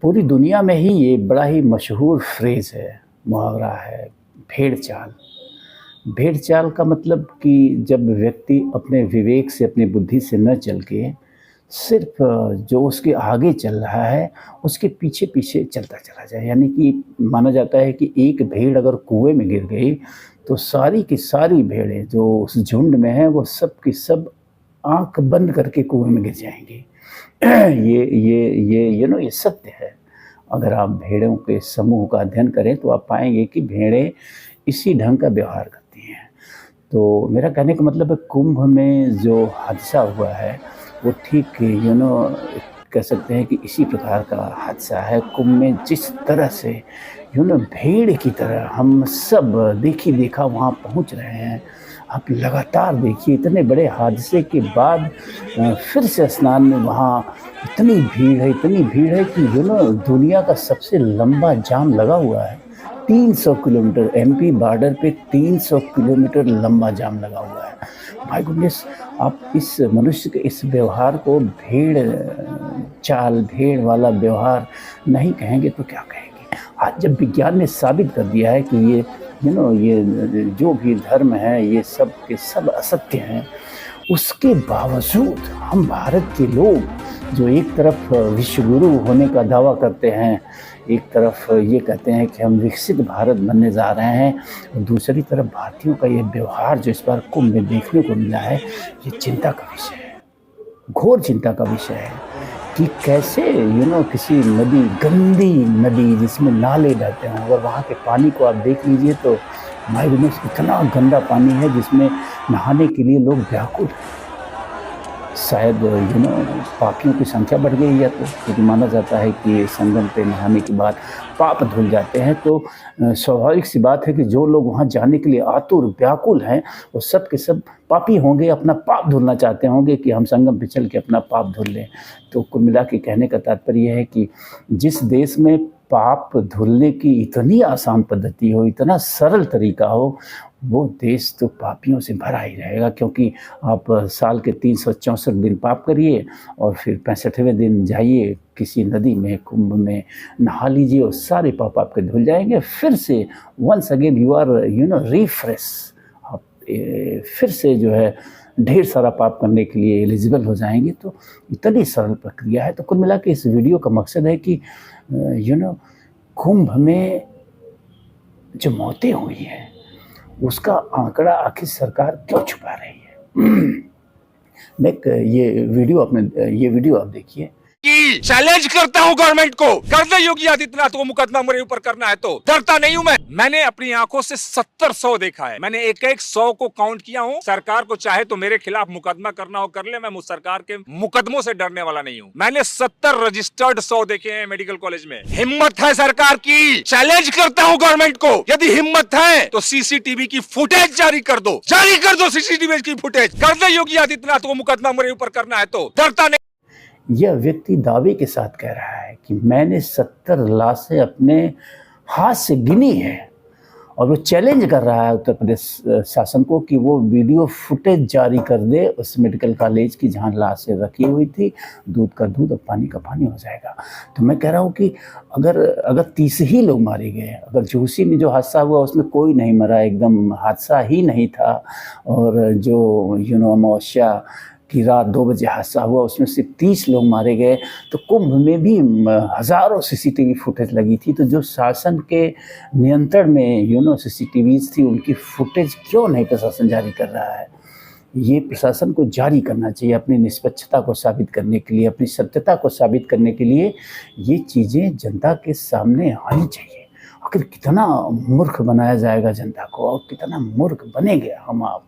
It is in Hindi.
पूरी दुनिया में ही ये बड़ा ही मशहूर फ्रेज़ है, मुहावरा है, भेड़ चाल। भेड़ चाल का मतलब कि जब व्यक्ति अपने विवेक से, अपनी बुद्धि से न चल के सिर्फ़ जो उसके आगे चल रहा है, उसके पीछे-पीछे चलता चला जाए। यानी कि माना जाता है कि एक भेड़ अगर कुएँ में गिर गई, तो सारी की सारी भेड़ें जो उस झुंड में हैं, वो सब की सब आँख बंद करके कुएँ में गिर जाएँगी। ये सत्य है। अगर आप भेड़ों के समूह का अध्ययन करें तो आप पाएँगे कि भेड़ें इसी ढंग का व्यवहार करती हैं। तो मेरा कहने का मतलब है कुंभ में जो हादसा हुआ है वो ठीक कह सकते हैं कि इसी प्रकार का हादसा है। कुंभ में जिस तरह से भीड़ की तरह हम सब देखा वहाँ पहुँच रहे हैं। आप लगातार देखिए इतने बड़े हादसे के बाद फिर से स्नान में वहाँ इतनी भीड़ है कि दुनिया का सबसे लंबा जाम लगा हुआ है। 300 किलोमीटर एमपी बॉर्डर पे 300 किलोमीटर लंबा जाम लगा हुआ है। My goodness! आप इस मनुष्य के इस व्यवहार को भेड़ वाला व्यवहार नहीं कहेंगे तो क्या कहेंगे? आज जब विज्ञान ने साबित कर दिया है कि ये जो भी धर्म है ये सब के सब असत्य हैं, उसके बावजूद हम भारत के लोग जो एक तरफ विश्व गुरु होने का दावा करते हैं, एक तरफ ये कहते हैं कि हम विकसित भारत बनने जा रहे हैं, और दूसरी तरफ भारतीयों का ये व्यवहार जो इस बार कुंभ में देखने को मिला है, ये चिंता का विषय है, घोर चिंता का विषय है कि कैसे किसी नदी, गंदी नदी जिसमें नाले बहते हैं, अगर वहाँ के पानी को आप देख लीजिए तो माय गॉडनेस इतना गंदा पानी है जिसमें नहाने के लिए लोग व्याकुल हैं। शायद पापियों की संख्या बढ़ गई है, तो क्योंकि माना जाता है कि संगम पे नहाने के बाद पाप धुल जाते हैं। तो स्वाभाविक सी बात है कि जो लोग वहाँ जाने के लिए आतुर व्याकुल हैं वो सब के सब पापी होंगे, अपना पाप धुलना चाहते होंगे कि हम संगम पे चल के अपना पाप धुल लें। तो कुल मिला के कहने का तात्पर्य है कि जिस देश में पाप धुलने की इतनी आसान पद्धति हो, इतना सरल तरीका हो, वो देश तो पापियों से भरा ही रहेगा। क्योंकि आप साल के 364 दिन पाप करिए और फिर 65वें दिन जाइए किसी नदी में, कुंभ में नहा लीजिए और सारे पाप आपके धुल जाएंगे। फिर से once again you are refresh. आप फिर से जो है ढेर सारा पाप करने के लिए एलिजिबल हो जाएंगे। तो इतनी सरल प्रक्रिया है। तो कुल मिला के इस वीडियो का मकसद है कि कुंभ में जो मौतें हुई हैं उसका आंकड़ा आखिर सरकार क्यों छुपा रही है? ये वीडियो आप देखिए। चैलेंज करता हूं गवर्नमेंट को, कर दे योगी आदित्यनाथ को मुकदमा मेरे ऊपर करना है तो। डरता नहीं हूं मैंने अपनी आंखों से 70-100 देखा है। मैंने एक 100 को काउंट किया हूं। सरकार को चाहे तो मेरे खिलाफ मुकदमा करना हो कर ले, मैं सरकार के मुकदमों से डरने वाला नहीं हूं। मैंने 70 रजिस्टर्ड 100 देखे हैं मेडिकल कॉलेज में। हिम्मत है सरकार की, चैलेंज करता हूं गवर्नमेंट को, यदि हिम्मत है तो सीसीटीवी की फुटेज जारी कर दो सीसीटीवी की फुटेज। कर दे योगी आदित्यनाथ को मुकदमा मेरे ऊपर करना है तो। डरता नहीं। यह व्यक्ति दावे के साथ कह रहा है कि मैंने 70 लाशें अपने हाथ से गिनी है, और वो चैलेंज कर रहा है उत्तर प्रदेश शासन को कि वो वीडियो फुटेज जारी कर दे उस मेडिकल कॉलेज की जहां लाशें रखी हुई थी। दूध का दूध और पानी का पानी हो जाएगा। तो मैं कह रहा हूँ कि अगर 30 ही लोग मारे गए, अगर झूसी में जो हादसा हुआ उसमें कोई नहीं मरा, एकदम हादसा ही नहीं था, और जो अमावस्या कि रात 2 बजे हादसा हुआ उसमें सिर्फ 30 लोग मारे गए, तो कुंभ में भी हज़ारों सीसीटीवी फुटेज लगी थी। तो जो शासन के नियंत्रण में सीसीटीवीज थी, उनकी फुटेज क्यों नहीं प्रशासन जारी कर रहा है? ये प्रशासन को जारी करना चाहिए अपनी निष्पक्षता को साबित करने के लिए, अपनी सत्यता को साबित करने के लिए। ये चीज़ें जनता के सामने आनी चाहिए। आखिर कितना मूर्ख बनाया जाएगा जनता को, और कितना मूर्ख बनेंगे हम आप।